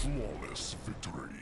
Flawless victory.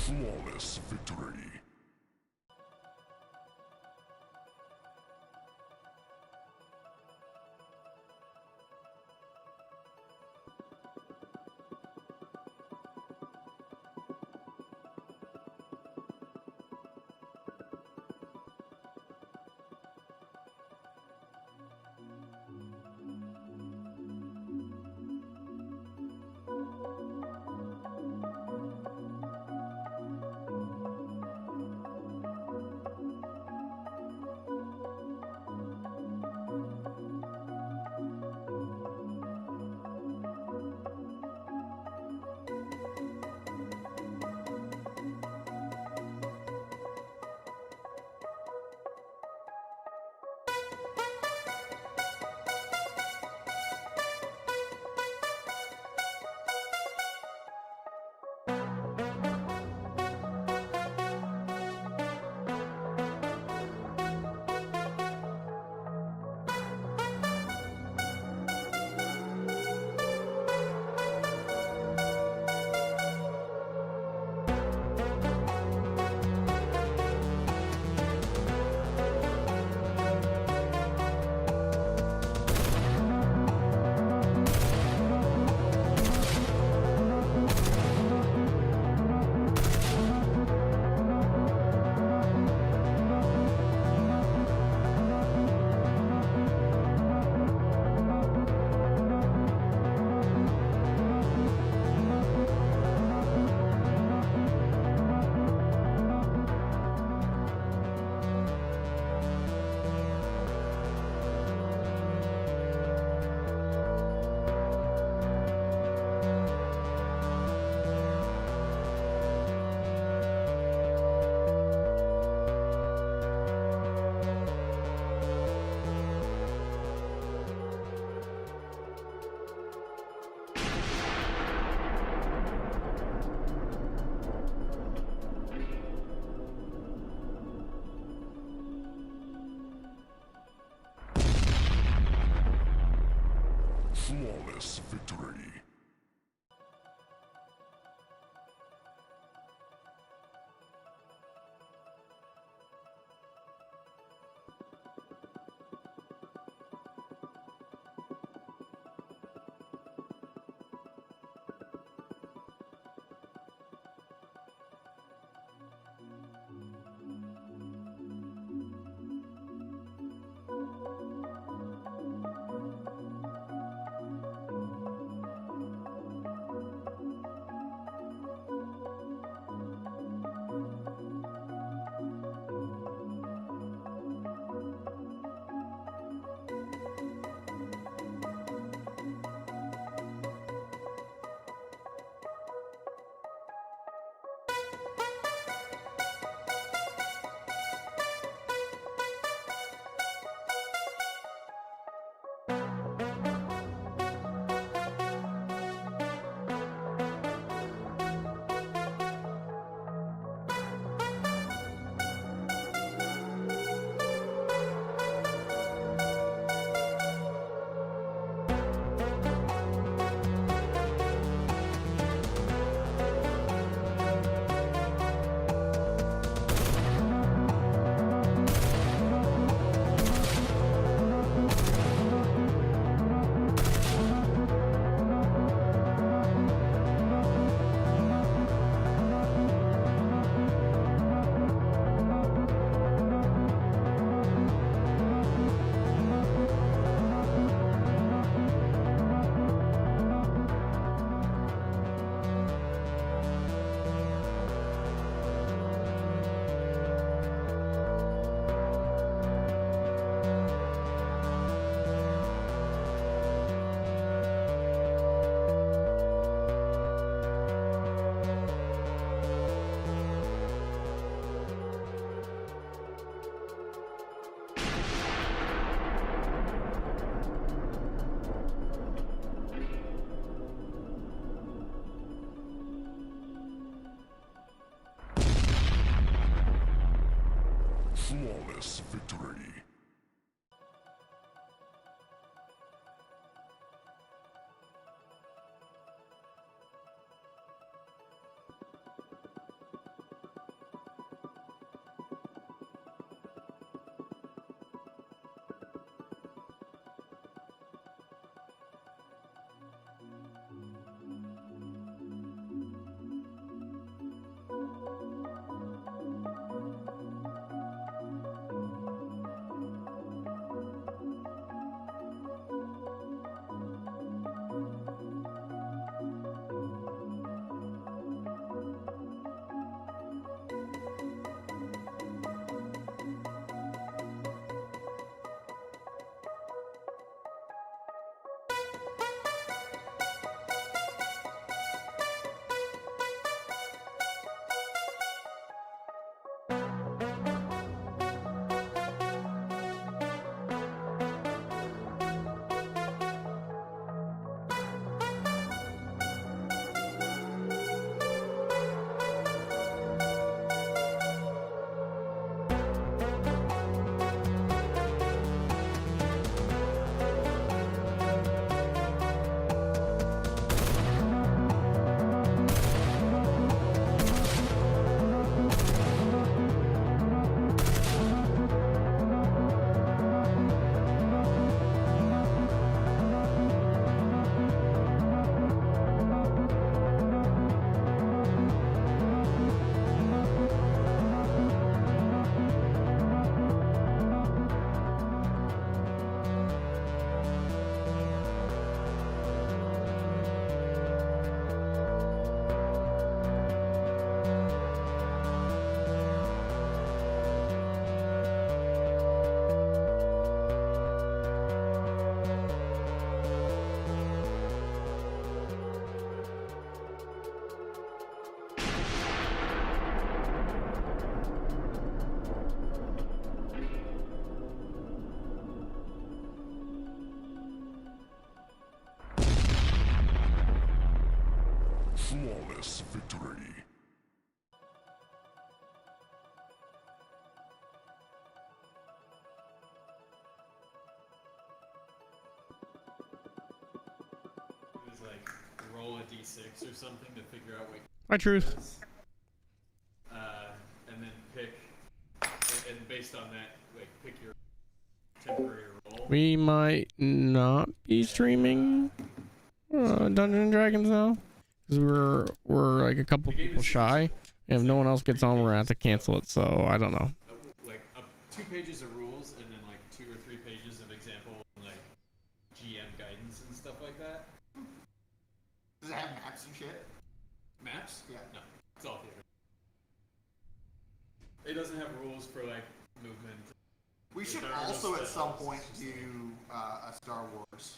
Flawless victory. Flawless victory. Flawless victory. Flawless victory. Was like roll a d6 or something to figure out what My truth. and then pick, and based on that, like pick your temporary roll. We might not be streaming Dungeons and Dragons now because we're like a couple people shy, and if no one else gets on, we're gonna have to cancel it. So I don't know. Like 2 pages of rules and then like 2 or 3 pages of example like GM guidance and stuff like that. Does it have maps and shit? Maps? Yeah. No, it's all theater. It doesn't have rules for like movement. We should There are no also at some spells. point do a Star Wars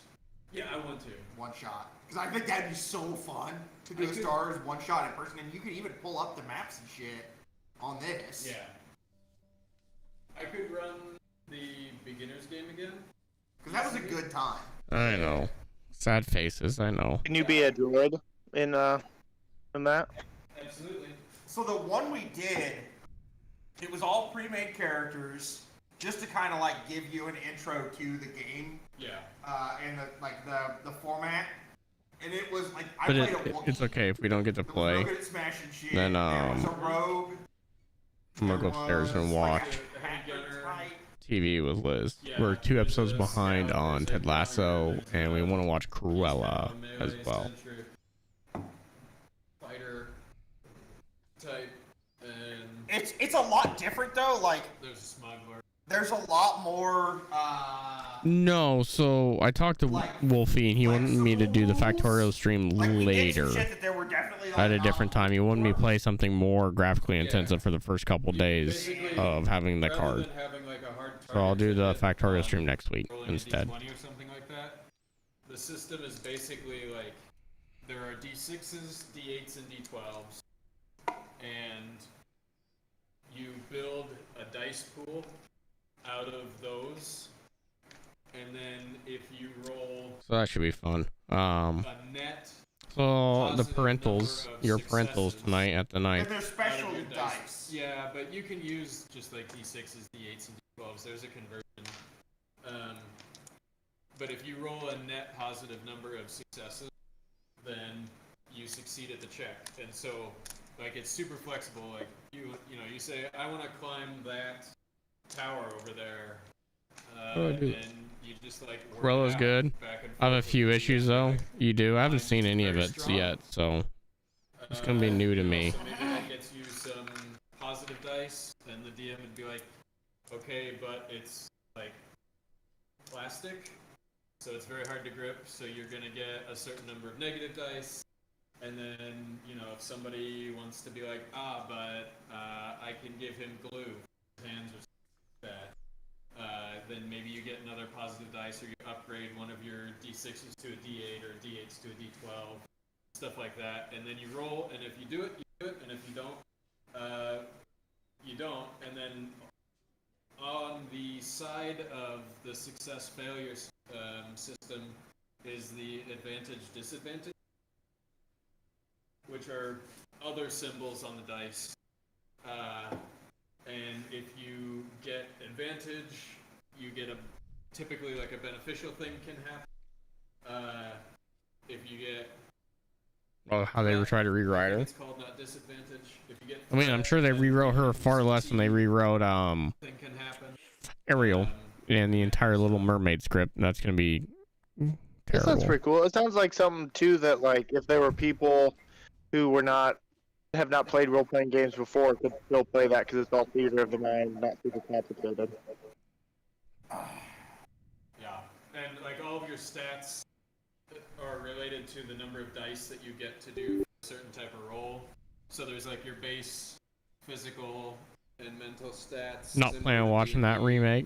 Yeah, I want to. one shot. Because I think that'd be so fun to do I a could- Star Wars one shot in person, and you could even pull up the maps and shit on this. Yeah. I could run the beginner's game again. Because that was a good time. I know. Sad faces. I know. Can you be a druid in that? Absolutely. So the one we did, it was all pre-made characters, just to kind of like give you an intro to the game, Yeah. and the format. And it was like I But played a Wookiee. it's okay if we don't get to It was play. real good at smashing shit. Then, There was a rogue. I'm gonna go There upstairs and was, watch like, The heavy gunner. type. TV with Liz. Yeah, We're 2 episodes there's a behind scout, on there's a Ted Lasso, counter, there's and we a- want to watch He's kind Cruella of a melee as well. centric fighter type, and It's a lot different though. Like there's a smuggler. there's a lot more. No, so I talked to Like Wolfie, and he wanted me to do the Factorio stream Like we did later. some shit that there were definitely, like, At a different time. He wanted me to play something more graphically intensive for the first couple days Basically, of having the rather card. than having, like, a hard So I'll do the target Factorio on stream next week rolling a instead. D20 or something like that. The system is basically like there are D6s, D8s, and D12s, and you build a dice pool out of those, and then if you roll So that should be fun. a net So the positive parentals, number of your parentals successes. tonight at the And night. they're out special of your dice. yeah, but you can use just like D6s, D8s, and 12s. There's a conversion. But if you roll a net positive number of successes, then you succeed at the check. And so, like, it's super flexible. Like, you say, I want to climb that tower over there. And you just, like, work Umbrella's it out good. back and I have a forth few with issues the, though. like, You do? I haven't seen any of very it strong. yet, so it's gonna be new to me. So maybe that gets you some positive dice, and the DM would be like, okay, but it's like plastic, so it's very hard to grip, so you're gonna get a certain number of negative dice. And then, if somebody wants to be like, but I can give him glue, his hands or something like that, then maybe you get another positive dice, or you upgrade one of your D6s to a D8 or D8s to a D12, stuff like that. And then you roll, and if you do it, you do it, and if you don't, you don't. And then on the side of the success-failure system is the advantage-disadvantage, which are other symbols on the dice. And if you get advantage, you get typically like a beneficial thing can happen. If you get How they were trying to rewrite her. it's called not disadvantage. If you get I mean, I'm sure they rewrote her far less than they rewrote thing can happen. Ariel and the entire Little Mermaid script. And that's gonna be That terrible. sounds pretty cool. It sounds like something too that, like, if there were people who have not played role-playing games before, could still play that because it's all theater of the mind, not super complicated. Yeah, and like all of your stats are related to the number of dice that you get to do a certain type of roll. So there's like your base physical and mental stats. Not planning on watching that remake.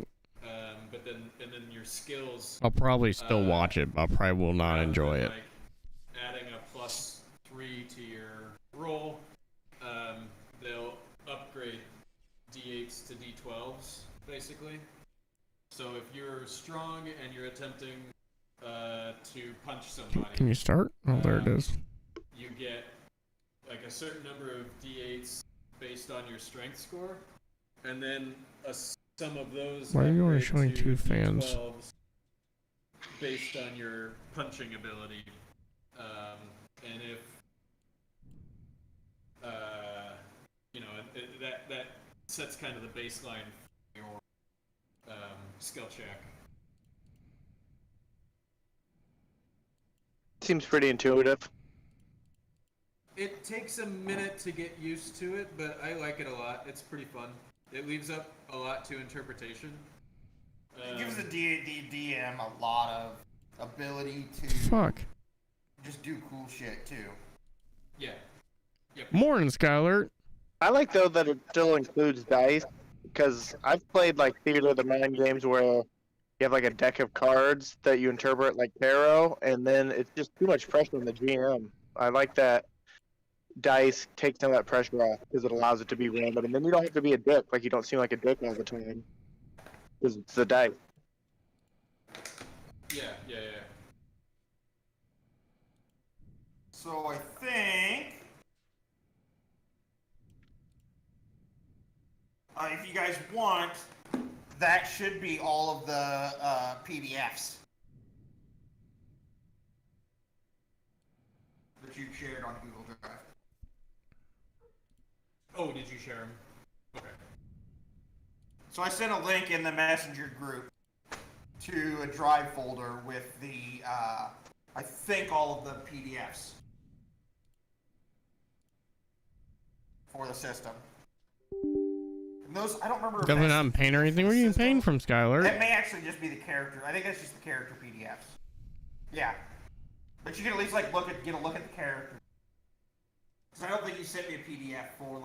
But then your skills. I'll probably still watch it, but I probably will not enjoy it. Like adding a +3 to your roll, they'll upgrade D8s to D12s, basically. So if you're strong and you're attempting to punch somebody, Can you start? Oh, there it is. you get like a certain number of D8s based on your strength score, and then some of those. Why are you only upgrade showing to 2 fans? D12s based on your punching ability, and if that sets kind of the baseline for your skill check. Seems pretty intuitive. It takes a minute to get used to it, but I like it a lot. It's pretty fun. It leaves up a lot to interpretation. It gives the DM a lot of ability to Fuck. just do cool shit too. Yeah. Yep. Morning, Skylar. I like, though, that it still includes dice, because I've played, like, theater of the mind games where you have, like, a deck of cards that you interpret like tarot, and then it's just too much pressure on the GM. I like that dice take some of that pressure off, because it allows it to be random, and then you don't have to be a dick, like, you don't seem like a dick all the time, because it's the dice. Yeah. So I think if you guys want, that should be all of the PDFs that you shared on Google Drive. Oh, did you share them? Okay. So I sent a link in the messenger group to a drive folder with the, I think, all of the PDFs for the system. And those, I don't remember if Definitely that's not in pain or anything. Where are you in pain from, Skylar? That may actually just be the character. I think that's just the character PDFs. Yeah. But you can at least get a look at the character. Because I don't think you sent me a PDF for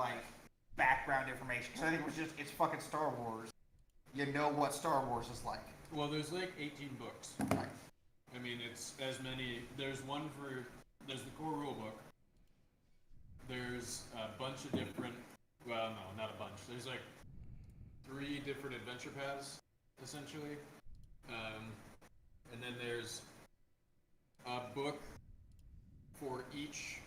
background information. Because I think it's fucking Star Wars. You know what Star Wars is like. Well, there's 18 books. Right. I mean, it's as many. There's the core rule book. There's a bunch of different. Well, no, not a bunch. There's 3 different adventure paths, essentially. And then there's a book for each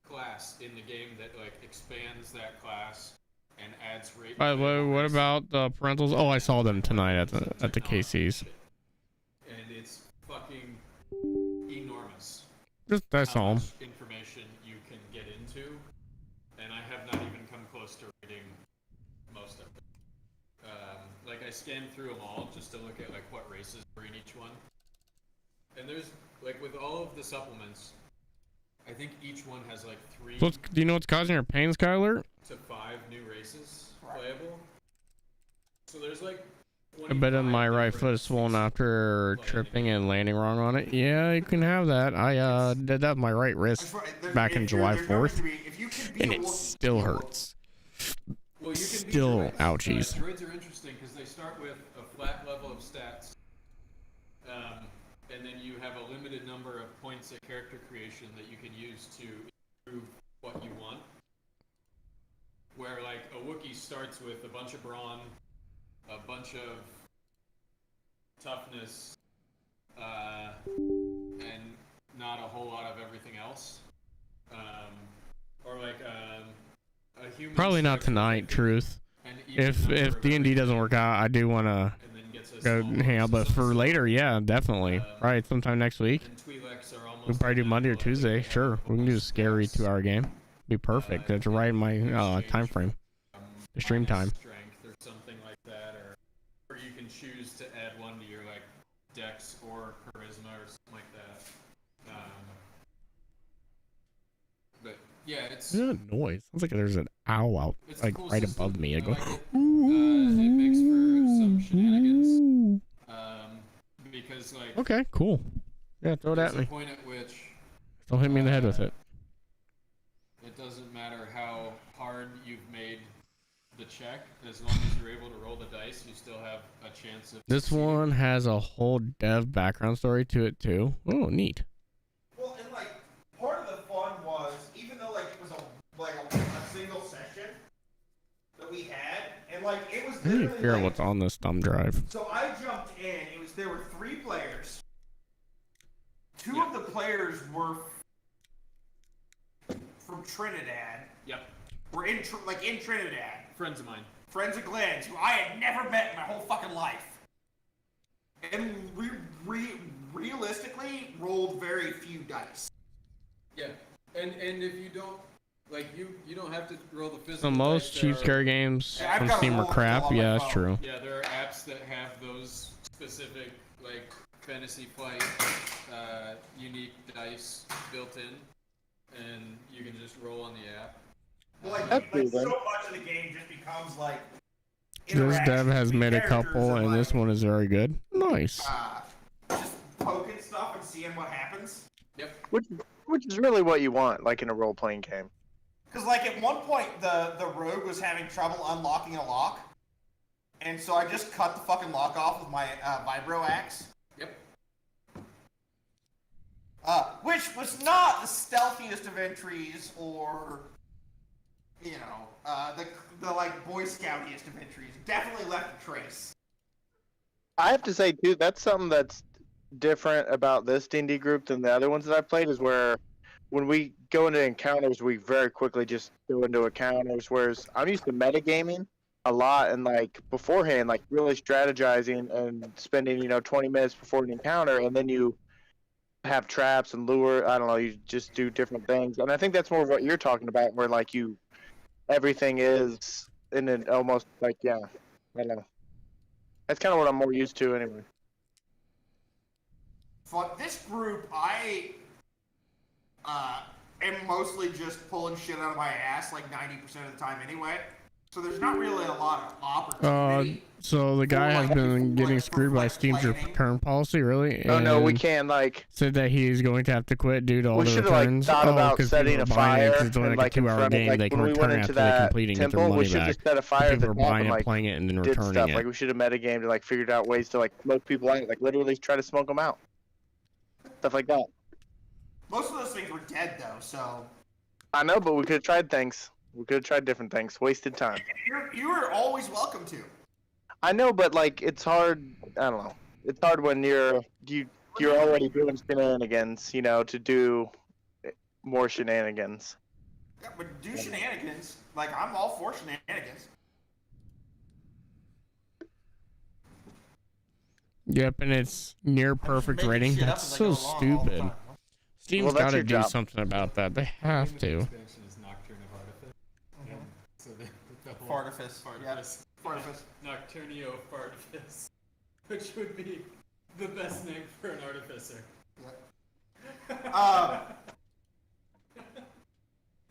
class in the game that expands that class, and adds rate. By the way, what about the parentals? Oh, I saw them tonight at the KC's. And it's fucking enormous. I saw how them. much information you can get into, and I have not even come close to reading most of it. Like I scanned through them all just to look at like what races were in each one, and there's like with all of the supplements, I think each one has like 3 So do you know what's causing your pain, Skyler? to 5 new races playable. So there's like I bet in my right different foot is swollen after playing tripping the and landing wrong on it. Yeah, you can have that. I did that with my right wrist back in July 4th, and it still hurts. Well, you can be Still droids. ouchies. Droids are interesting because they start with a flat level of stats, and then you have a limited number of points of character creation that you can use to improve what you want. Where like a Wookiee starts with a bunch of brawn, a bunch of toughness, and not a whole lot of everything else. Or like a human. Probably not tonight, truth. If D&D doesn't work out, I do want to go hang out, but for later, yeah, definitely. Right, sometime next week. We'll probably do Monday or Tuesday. Sure, we can do a scary 2-hour game. Be perfect. That's right in my time frame. The stream time. Strength or something like that, or you can choose to add one to your like dex or charisma or something like that. But yeah, it's What's that noise? Sounds like there's an owl out, it's like a cool right system. above me. I I go. like it. It makes for some shenanigans. Because like Okay, cool. Yeah, throw it there's at a me. point at which Don't hit me in the head with it. it doesn't matter how hard you've made the check, as long as you're able to roll the dice, you still have a chance of This succeeding. one has a whole dev background story to it too. Oh, neat. Well, and like part of the fun was, even though like it was a single session that we had, and like it was I need to literally figure out like, what's on this thumb drive. so I jumped in. There were 3 players. 2 of the players were from Trinidad. Yep, Were in Trinidad. friends of mine. Friends of Glenn's, who I had never met in my whole fucking life. And we realistically rolled very few dice. Yeah, and if you don't like you don't have to roll the physical. So most dice. cheap There are- scary games Yeah, I've from got a Steam are roll crap. on my Yeah, that's phone. true. Yeah, there are apps that have those specific like Fantasy Flight unique dice built in, and you can just roll on the app. Well, like That's cool, so then. much of the game just becomes like. This interaction dev has between made a characters couple, and like, this one is very good. Nice. just poking stuff and seeing what happens. Yep. Which is really what you want, like in a role-playing game. Because like at one point the rogue was having trouble unlocking a lock, and so I just cut the fucking lock off with my vibro axe. Yep. Which was not the stealthiest of entries, or you know, the like Boy Scoutiest of entries. Definitely left a trace. I have to say too, that's something that's different about this D&D group than the other ones that I've played, is where when we go into encounters, we very quickly just go into encounters. Whereas I'm used to metagaming a lot, and like beforehand, like really strategizing and spending 20 minutes before an encounter, and then you have traps and lure. I don't know, you just do different things, and I think that's more of what you're talking about, where like everything is in an almost like I don't know. That's kind of what I'm more used to anyway. For this group, I am mostly just pulling shit out of my ass like 90% of the time anyway. So there's not really a lot of opportunity. So the guy has been getting screwed by Steam's return policy, really? Oh no, we and can like. said that he's going to have to quit due to all We the should have like returns. thought about 'cause setting people a are buying it fire 'cause it's only and like a like in 2-hour front of game. like They can when we return went after into they that complete and get their temple. We money should back. just set a fire at People the are top buying and it, like playing it, and then did returning stuff. it. Like we should have metagamed to like figured out ways to like smoke people out, like literally try to smoke them out, stuff like that. Most of those things were dead though, so I know, but we could have tried things. We could have tried different things. Wasted time. you were always welcome to. I know, but like it's hard. I don't know. It's hard when you're already doing shenanigans, to do more shenanigans. Yeah, but do shenanigans. Like, I'm all for shenanigans. Yep, and it's near perfect making rating. shit up That's as I so go along all the stupid. time. Steam's Well, that's got to your do job. something about that. They have The to. expansion is Nocturne of Artifice. Mhm. And so the whole Fartifice. Yeah. Fartifice. Fartifice. Nocturnio Fartifice. Which would be the best name for an artificer.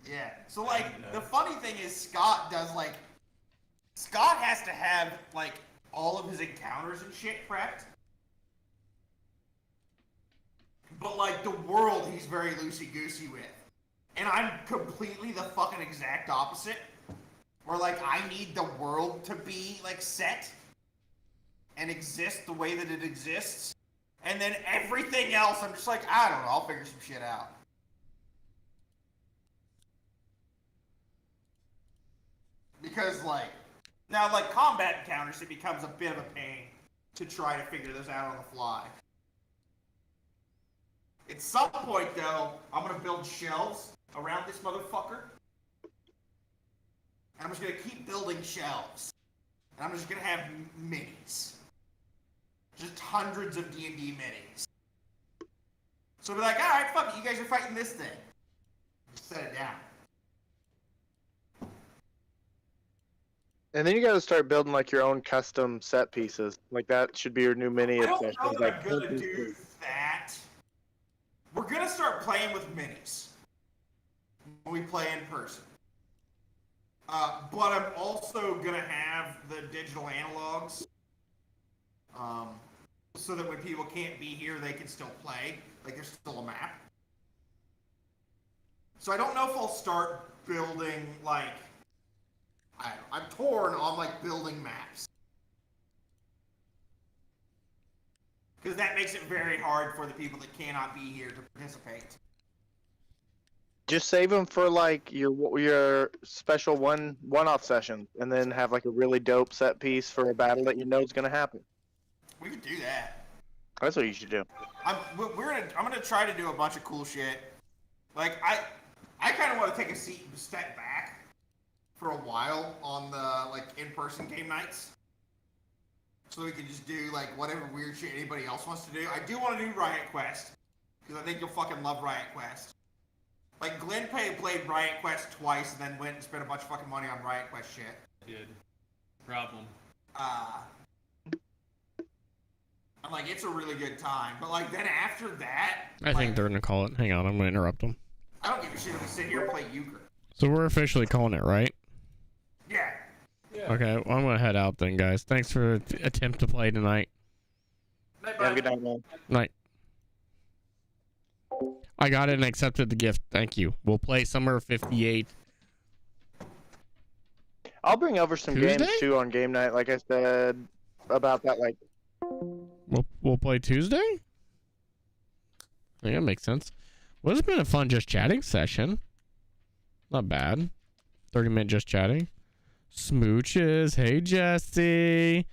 Yeah. So like the funny thing is Scott has to have like all of his encounters and shit prepped. But like the world he's very loosey-goosey with. And I'm completely the fucking exact opposite. Where like I need the world to be like set and exist the way that it exists. And then everything else I'm just like, I don't know, I'll figure some shit out. Because like now like combat encounters, it becomes a bit of a pain to try to figure those out on the fly. At some point though, I'm gonna build shelves around this motherfucker. And I'm just gonna keep building shelves. And I'm just gonna have minis. Just hundreds of D&D minis. So I'll be like, alright, fuck it, you guys are fighting this thing. Just set it down. And then you got to start building like your own custom set pieces. Like that should be your new mini. I don't obsession. know that Like, I'm gonna do that. We're gonna start playing with minis when we play in person. But I'm also gonna have the digital analogs, so that when people can't be here, they can still play. Like there's still a map. So I don't know if I'll start building like. I'm torn on like building maps. Because that makes it very hard for the people that cannot be here to participate. just save them for like your special one-off session, and then have like a really dope set piece for a battle that you know is gonna happen. We could do that. That's what you should do. I'm gonna try to do a bunch of cool shit. Like I kind of want to take a step back for a while on the like in-person game nights, so we can just do like whatever weird shit anybody else wants to do. I do want to do Riot Quest because I think you'll fucking love Riot Quest. Like Glenn played Riot Quest twice and then went and spent a bunch of fucking money on Riot Quest shit. Did. Problem. I'm like, it's a really good time, but like then after that, I think they're gonna call it. Hang on, I'm gonna interrupt them. I don't give a shit if we sit here and play euchre. So we're officially calling it, right? Yeah. Yeah. Okay, well, I'm gonna head out then, guys. Thanks for the attempt to play tonight. Have a good night, man. Night. I got it and accepted the gift. Thank you. We'll play Summer 58. I'll bring over some Tuesday? games too on game night, like I said about that. Like, We'll play Tuesday? I think that makes sense. Well, it's been a fun just chatting session. Not bad. 30-minute just chatting. Smooches. Hey, Jesse.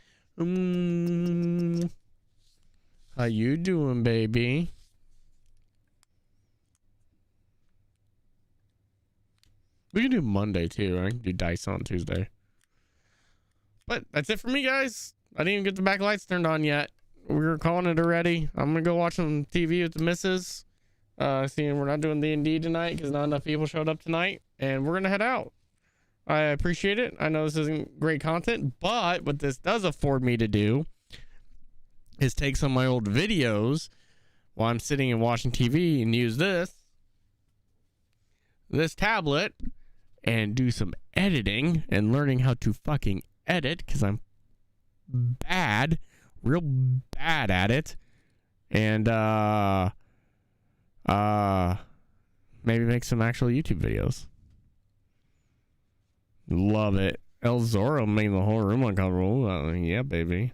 How you doing, baby? We can do Monday, too. I can do dice on Tuesday. But that's it for me, guys. I didn't even get the backlights turned on yet. We were calling it already. I'm going to go watch some TV with the missus. Seeing we're not doing D&D tonight because not enough people showed up tonight. And we're going to head out. I appreciate it. I know this isn't great content, but what this does afford me to do is take some of my old videos while I'm sitting and watching TV and use this tablet and do some editing and learning how to fucking edit because I'm bad, real bad at it. And maybe make some actual YouTube videos. Love it. El Zorro made the whole room uncomfortable. Yeah, baby.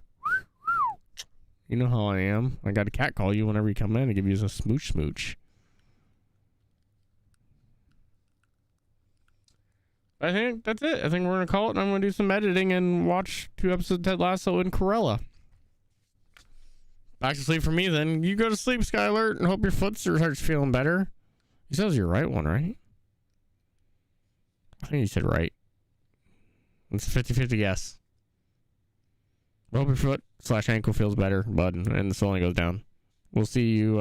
You know how I am. I got a cat call you whenever you come in and give you a smooch. I think that's it. I think we're going to call it, and I'm going to do some editing and watch 2 episodes of Ted Lasso and Corella. Back to sleep for me, then. You go to sleep, Skyler, and hope your foot starts feeling better. He says you're right one, right? I think you said right. It's a 50-50 guess. Hope your foot/ankle feels better, bud, and the swelling goes down. We'll see you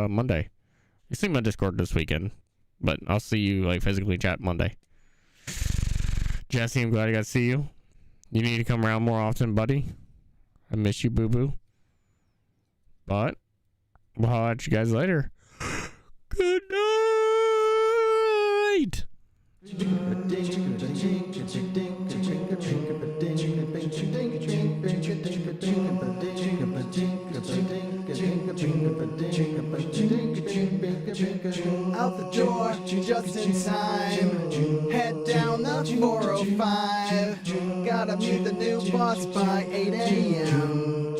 Monday. You see my Discord this weekend, but I'll see you like physically chat Monday. Jesse, I'm glad I got to see you. You need to come around more often, buddy. I miss you, boo-boo. But we'll holler at you guys later. Good night. Out the door, just in time. Head down the 405. Gotta meet the new boss by 8 a.m.